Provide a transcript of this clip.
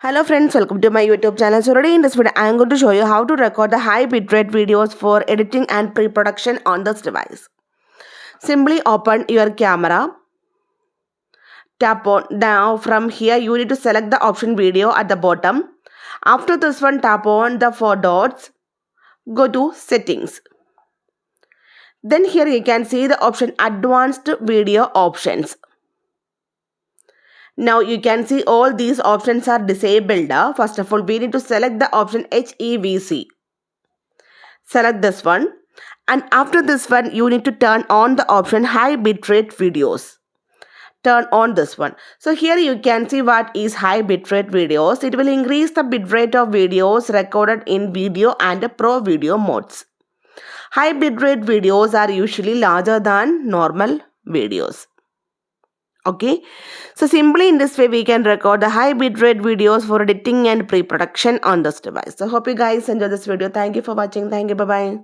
Hello friends, welcome to my YouTube channel. So today in this video, I am going to show you how to record the high bitrate videos for editing and pre-production on this device. Simply open your camera, tap on. Now from here you need to select the option video at the bottom. After this one, tap on the four dots, go to settings. Then here you can see the option advanced video options. Now you can see all these options are disabled. First of all, we need to select the option HEVC. Select this one, and after this one you need to turn on the option high bitrate videos. Turn on this one. So here you can see what is high bitrate videos. It will increase the bitrate of videos recorded in video and pro video modes. High bitrate videos are usually larger than normal videos. Okay, so simply in this way we can record the high bitrate videos for editing and pre-production on this device. So hope you guys enjoy this video. Thank you for watching. Thank you. Bye bye.